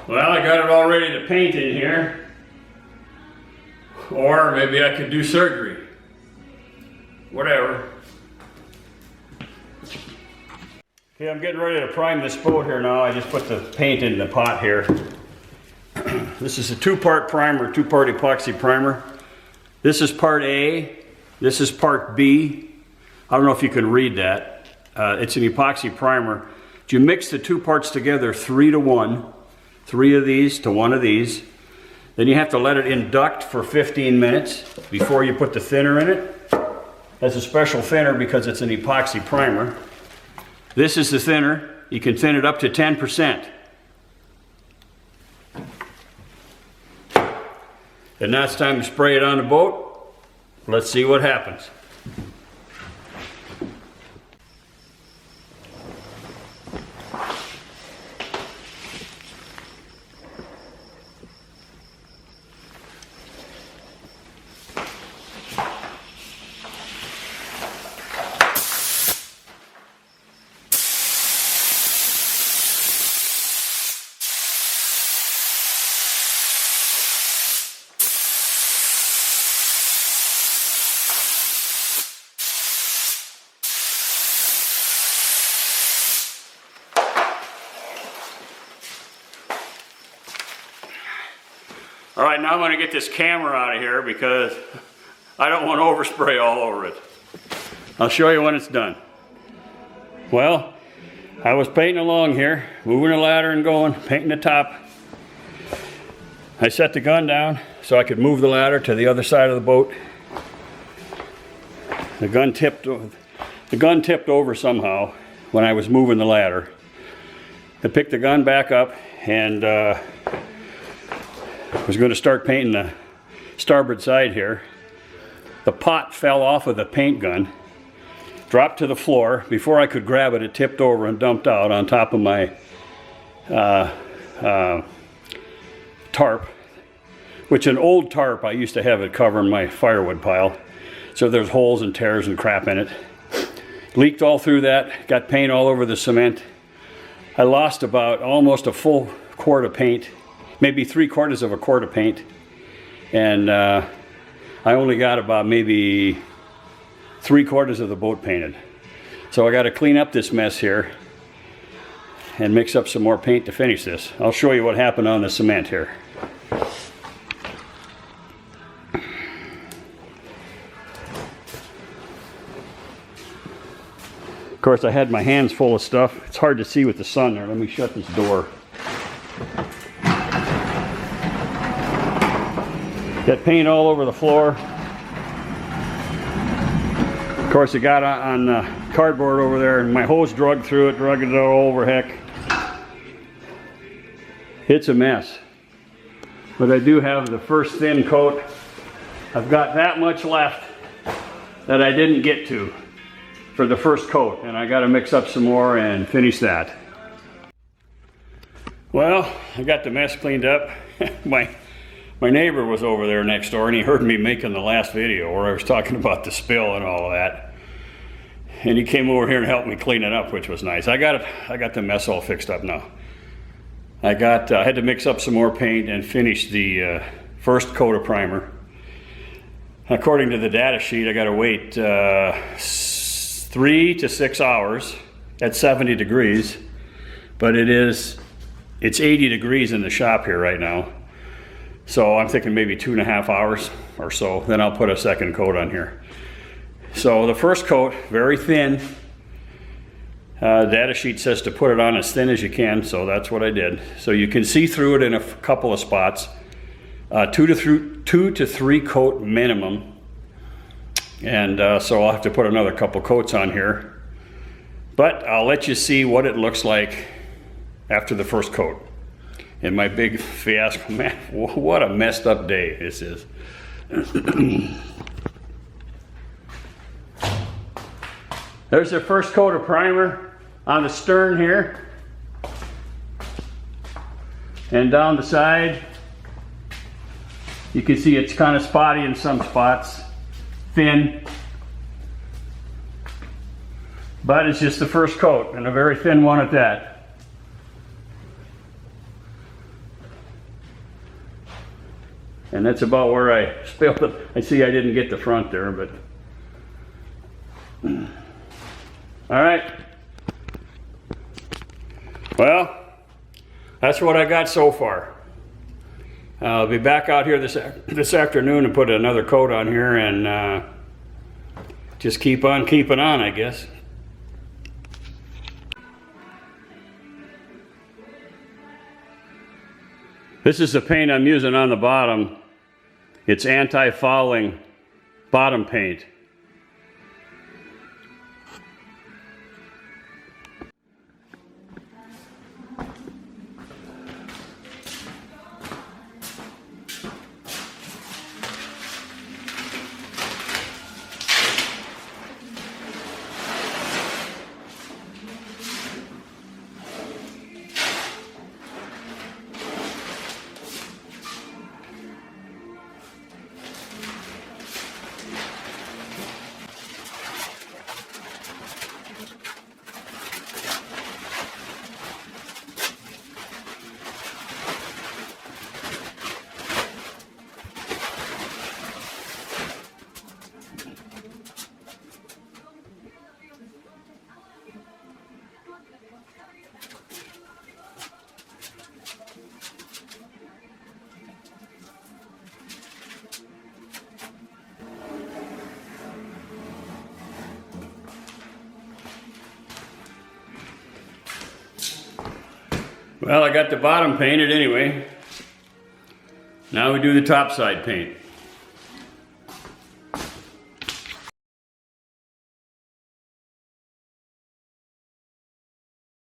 Well, I got it all ready to paint in here. Or maybe I could do surgery. Whatever. Okay, I'm getting ready to prime this boat here now. I just put the paint in the pot here. This is a two-part primer, two-part epoxy primer. This is part A. This is part B. I don't know if you can read that. It's an epoxy primer. You mix the two parts together 3 to 1. 3 of these to 1 of these. Then you have to let it induct for 15 minutes before you put the thinner in it. That's a special thinner because it's an epoxy primer. This is the thinner. You can thin it up to 10%. And now it's time to spray it on the boat. Let's see what happens. All right, now I'm going to get this camera out of here because I don't want to overspray all over it. I'll show you when it's done. Well, I was painting along here, moving the ladder and going, painting the top. I set the gun down so I could move the ladder to the other side of the boat. The gun tipped over somehow when I was moving the ladder. I picked the gun back up and was going to start painting the starboard side here. The pot fell off of the paint gun, dropped to the floor. Before I could grab it, it tipped over and dumped out on top of my tarp, which an old tarp, I used to have it covering my firewood pile. So there's holes and tears and crap in it. Leaked all through that, got paint all over the cement. I lost about almost a full quart of paint, maybe 3/4 of a quart of paint, and I only got about maybe 3/4 of the boat painted. So I got to clean up this mess here and mix up some more paint to finish this. I'll show you what happened on the cement here. Of course, I had my hands full of stuff. It's hard to see with the sun there. Let me shut this door. Got paint all over the floor. Of course, it got on the cardboard over there, and my hose drug through it, drug it all over, heck. It's a mess. But I do have the first thin coat. I've got that much left that I didn't get to for the first coat, and I got to mix up some more and finish that. Well, I got the mess cleaned up. My neighbor was over there next door, and he heard me making the last video where I was talking about the spill and all of that. And he came over here and helped me clean it up, which was nice. I got the mess all fixed up now. I had to mix up some more paint and finish the first coat of primer. According to the data sheet, I got to wait 3 to 6 hours at 70 degrees, but it's 80 degrees in the shop here right now. So I'm thinking maybe 2.5 hours or so, then I'll put a second coat on here. So the first coat, very thin. Data sheet says to put it on as thin as you can, so that's what I did. So you can see through it in a couple of spots. 2 to 3 coat minimum. And so I'll have to put another couple coats on here. But I'll let you see what it looks like after the first coat. And my big fiasco, man, what a messed up day this is. There's the first coat of primer on the stern here. And down the side, you can see it's kind of spotty in some spots, thin. But it's just the first coat, and a very thin one at that. And that's about where I spilled it. I see I didn't get the front there, but. All right. Well, that's what I got so far. I'll be back out here this afternoon and put another coat on here and just keep on keeping on, I guess. This is the paint I'm using on the bottom. It's anti-fouling bottom paint. Well, I got the bottom painted anyway. Now we do the top side paint.